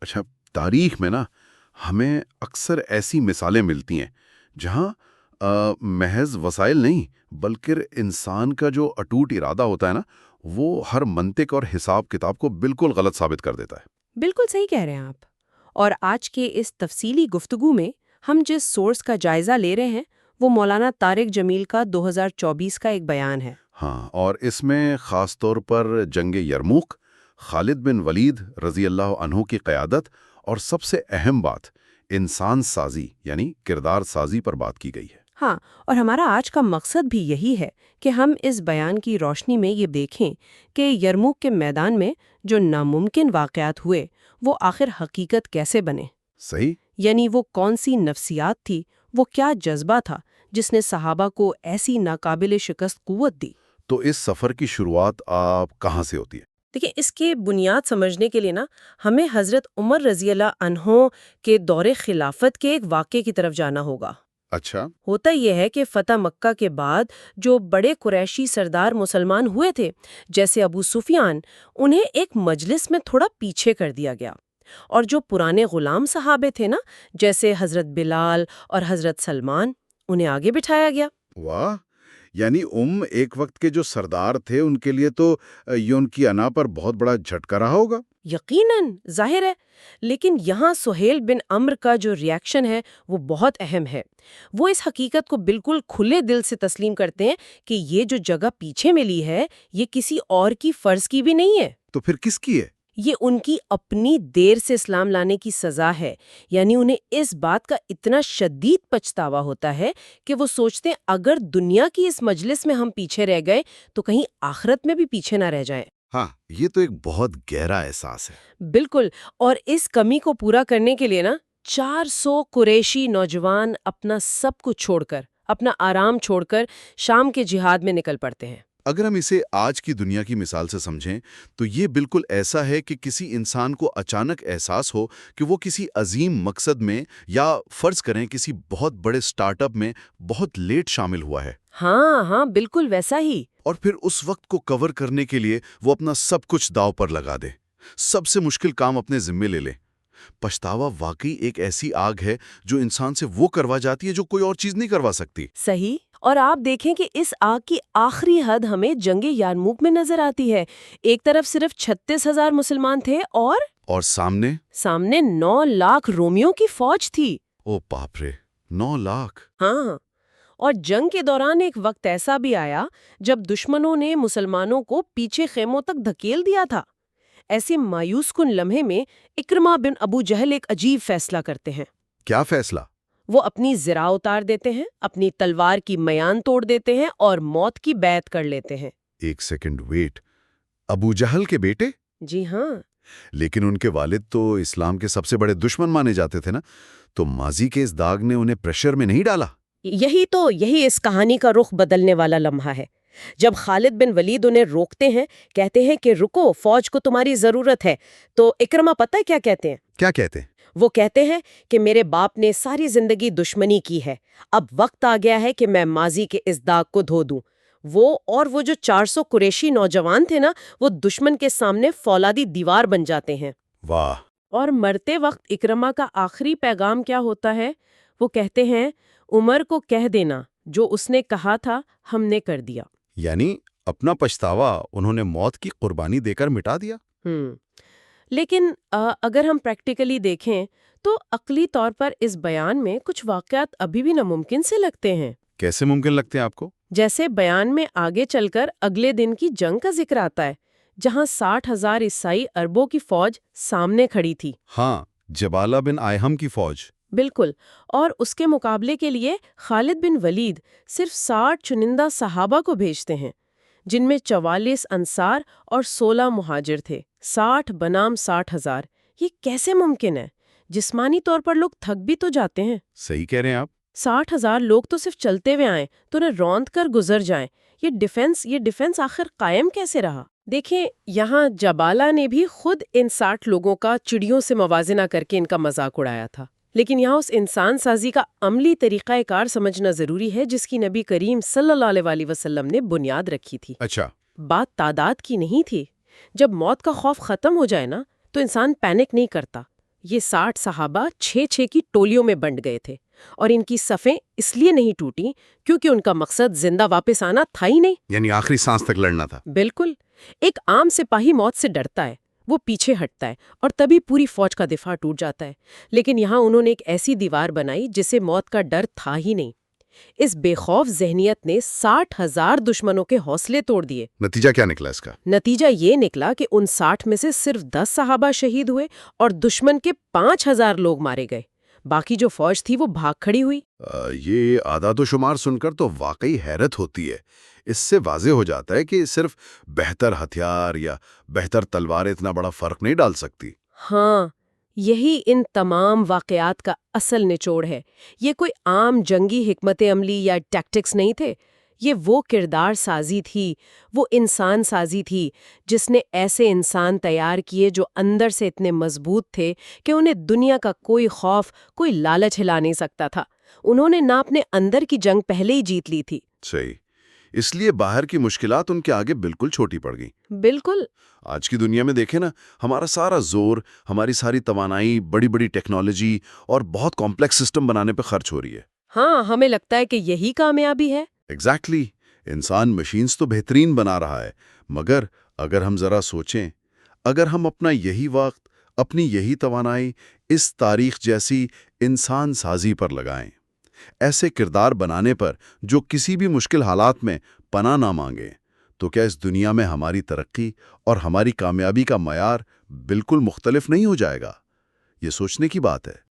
اچھا، تاریخ میں نا ہمیں اکثر ایسی مثالیں ملتی ہیں جہاں محض وسائل نہیں بلکہ انسان کا جو اٹوٹ ارادہ ہوتا ہے نا، وہ ہر منطق اور حساب کتاب کو بالکل غلط ثابت کر دیتا ہے۔ بالکل صحیح کہہ رہے ہیں آپ۔ اور آج کے اس تفصیلی گفتگو میں ہم جس سورس کا جائزہ لے رہے ہیں وہ مولانا طارق جمیل کا 2024 کا ایک بیان ہے۔ ہاں، اور اس میں خاص طور پر جنگ یرموک، خالد بن ولید رضی اللہ عنہ کی قیادت اور سب سے اہم بات انسان سازی یعنی کردار سازی پر بات کی گئی ہے۔ ہاں، اور ہمارا آج کا مقصد بھی یہی ہے کہ ہم اس بیان کی روشنی میں یہ دیکھیں کہ یرموک کے میدان میں جو ناممکن واقعات ہوئے وہ آخر حقیقت کیسے بنے۔ صحیح؟ یعنی وہ کون سی نفسیات تھی، وہ کیا جذبہ تھا جس نے صحابہ کو ایسی ناقابل شکست قوت دی۔ تو اس سفر کی شروعات آپ کہاں سے ہوتی ہے؟ دیکھیں، اس کے بنیاد سمجھنے کے لیے نا ہمیں حضرت عمر رضی اللہ عنہ کے دور خلافت کے ایک واقعے کی طرف جانا ہوگا۔ اچھا۔ ہوتا یہ ہے کہ فتح مکہ کے بعد جو بڑے قریشی سردار مسلمان ہوئے تھے جیسے ابو سفیان، انہیں ایک مجلس میں تھوڑا پیچھے کر دیا گیا، اور جو پرانے غلام صحابے تھے نا جیسے حضرت بلال اور حضرت سلمان، انہیں آگے بٹھایا گیا۔ واہ، یعنی ایک وقت کے جو سردار تھے ان کے لیے تو یہ ان کی انا پر بہت بڑا جھٹکا رہا ہوگا۔ یقیناً، ظاہر ہے، لیکن یہاں سہیل بن عمرو کا جو ریاکشن ہے وہ بہت اہم ہے۔ وہ اس حقیقت کو بالکل کھلے دل سے تسلیم کرتے ہیں کہ یہ جو جگہ پیچھے ملی ہے یہ کسی اور کی فرض کی بھی نہیں ہے، تو پھر کس کی ہے؟ یہ ان کی اپنی دیر سے اسلام لانے کی سزا ہے۔ یعنی انہیں اس بات کا اتنا شدید پچھتاوا ہوتا ہے کہ وہ سوچتے ہیں اگر دنیا کی اس مجلس میں ہم پیچھے رہ گئے تو کہیں آخرت میں بھی پیچھے نہ رہ جائیں۔ ہاں، یہ تو ایک بہت گہرا احساس ہے۔ بالکل، اور اس کمی کو پورا کرنے کے لیے نا 400 قریشی نوجوان اپنا سب کچھ چھوڑ کر، اپنا آرام چھوڑ کر شام کے جہاد میں نکل پڑتے ہیں۔ اگر ہم اسے آج کی دنیا کی مثال سے سمجھیں تو یہ بالکل ایسا ہے کہ کسی انسان کو اچانک احساس ہو کہ وہ کسی عظیم مقصد میں یا فرض کریں کسی بہت بڑے سٹارٹ اپ میں بہت لیٹ شامل ہوا ہے، ہاں ہاں، بالکل ویسا ہی۔ اور پھر اس وقت کو کور کرنے کے لیے وہ اپنا سب کچھ داؤ پر لگا دے، سب سے مشکل کام اپنے ذمے لے لے۔ پچھتاوا واقعی ایک ایسی آگ ہے جو انسان سے وہ کروا جاتی ہے جو کوئی اور چیز نہیں کروا سکتی۔ صحیح، اور آپ دیکھیں کہ اس آگ کی آخری حد ہمیں جنگ یارموک میں نظر آتی ہے۔ ایک طرف صرف 36,000 مسلمان تھے اور سامنے 9 لاکھ رومیوں کی فوج تھی۔ او باپ رے، 9 لاکھ! ہاں، اور جنگ کے دوران ایک وقت ایسا بھی آیا جب دشمنوں نے مسلمانوں کو پیچھے خیموں تک دھکیل دیا تھا۔ ایسے مایوس کن لمحے میں اکرمہ بن ابو جہل ایک عجیب فیصلہ کرتے ہیں۔ کیا فیصلہ؟ وہ اپنی زرہ اتار دیتے ہیں، اپنی تلوار کی میان توڑ دیتے ہیں اور موت کی بیعت کر لیتے ہیں۔ ایک سیکنڈ ویٹ، ابو جہل کے بیٹے؟ جی ہاں۔ لیکن ان کے والد تو اسلام کے سب سے بڑے دشمن مانے جاتے تھے نا، تو ماضی کے اس داغ نے انہیں پریشر میں نہیں ڈالا؟ یہی اس کہانی کا رخ بدلنے والا لمحہ ہے۔ جب خالد بن ولید انہیں روکتے ہیں، کہتے ہیں کہ رکو، فوج کو تمہاری ضرورت ہے، تو اکرمہ پتہ ہے کیا کہتے ہیں؟ کیا کہتے ہیں؟ وہ کہتے ہیں کہ میرے باپ نے ساری زندگی دشمنی کی ہے، اب وقت آ گیا ہے کہ میں ماضی کے اس داغ کو دھو دوں۔ وہ جو 400 قریشی نوجوان تھے نا، وہ دشمن کے سامنے فولادی دیوار بن جاتے ہیں۔ واہ! اور مرتے وقت اکرمہ کا آخری پیغام کیا ہوتا ہے؟ وہ کہتے ہیں عمر کو کہہ دینا جو اس نے کہا تھا ہم نے کر دیا۔ یعنی اپنا پچھتاوا انہوں نے موت کی قربانی دے کر مٹا دیا۔ لیکن اگر ہم پریکٹیکلی دیکھیں تو عقلی طور پر اس بیان میں کچھ واقعات ابھی بھی ناممکن سے لگتے ہیں۔ کیسے ممکن لگتے ہیں آپ کو؟ جیسے بیان میں آگے چل کر اگلے دن کی جنگ کا ذکر آتا ہے جہاں 60,000 عیسائی عربوں کی فوج سامنے کھڑی تھی۔ ہاں، جبالہ بن آئہم کی فوج۔ بالکل، اور اس کے مقابلے کے لیے خالد بن ولید صرف 60 چنندہ صحابہ کو بھیجتے ہیں، جن میں 44 انصار اور 16 مہاجر تھے۔ 60 بنام 60,000، یہ کیسے ممکن ہے؟ جسمانی طور پر لوگ تھک بھی تو جاتے ہیں۔ صحیح کہہ رہے ہیں آپ۔ 60,000 لوگ تو صرف چلتے ہوئے آئیں تو انہیں روند کر گزر جائیں۔ یہ ڈیفنس آخر قائم کیسے رہا؟ دیکھیں، یہاں جبالہ نے بھی خود ان 60 لوگوں کا چڑیوں سے موازنہ کر کے ان کا مذاق اڑایا تھا، لیکن یہاں اس انسان سازی کا عملی طریقہ کار سمجھنا ضروری ہے جس کی نبی کریم صلی اللہ علیہ وسلم نے بنیاد رکھی تھی۔ اچھا، بات تعداد کی نہیں تھی۔ جب موت کا خوف ختم ہو جائے نا تو انسان پینک نہیں کرتا، یہ 60 صحابہ 6 کی ٹولیوں میں بنٹ گئے تھے، اور ان کی صفیں اس لیے نہیں ٹوٹیں کیونکہ ان کا مقصد زندہ واپس آنا تھا ہی نہیں۔ یعنی آخری سانس تک لڑنا تھا۔ بالکل، ایک عام سپاہی موت سے ڈرتا ہے، وہ پیچھے ہٹتا ہے اور تبھی پوری فوج کا دفاع ٹوٹ جاتا ہے، لیکن یہاں انہوں نے ایک ایسی دیوار بنائی جسے موت کا ڈر تھا ہی نہیں۔ اس بے خوف ذہنیت نے 60,000 دشمنوں کے حوصلے توڑ دیے۔ نتیجہ کیا نکلا اس کا؟ نتیجہ یہ نکلا کہ ان 60 میں سے صرف 10 صحابہ شہید ہوئے اور دشمن کے 5,000 لوگ مارے گئے۔ باقی جو فوج تھی وہ بھاگ کھڑی ہوئی۔ یہ اعداد و شمار سن کر تو واقعی حیرت ہوتی ہے۔ اس سے واضح ہو جاتا ہے کہ صرف بہتر ہتھیار یا بہتر تلواریں اتنا بڑا فرق نہیں ڈال سکتی۔ ہاں، یہی ان تمام واقعات کا اصل نچوڑ ہے۔ یہ کوئی عام جنگی حکمت عملی یا ٹیکٹکس نہیں تھے، یہ وہ کردار سازی تھی، وہ انسان سازی تھی جس نے ایسے انسان تیار کیے جو اندر سے اتنے مضبوط تھے کہ انہیں دنیا کا کوئی خوف، کوئی لالچ ہلا نہیں سکتا تھا۔ انہوں نے نہ اپنے اندر کی جنگ پہلے ہی جیت لی تھی۔ صحیح، اس لیے باہر کی مشکلات ان کے آگے بالکل چھوٹی پڑ گئیں۔ بالکل۔ آج کی دنیا میں دیکھیں نا، ہمارا سارا زور، ہماری ساری توانائی بڑی بڑی ٹیکنالوجی اور بہت کمپلیکس سسٹم بنانے پہ خرچ ہو رہی ہے۔ ہاں، ہمیں لگتا ہے کہ یہی کامیابی ہے۔ ایگزیکٹلی، انسان مشینز تو بہترین بنا رہا ہے، مگر اگر ہم ذرا سوچیں، اگر ہم اپنا یہی وقت، اپنی یہی توانائی اس تاریخ جیسی انسان سازی پر لگائیں، ایسے کردار بنانے پر جو کسی بھی مشکل حالات میں پناہ نہ مانگیں، تو کیا اس دنیا میں ہماری ترقی اور ہماری کامیابی کا معیار بالکل مختلف نہیں ہو جائے گا؟ یہ سوچنے کی بات ہے۔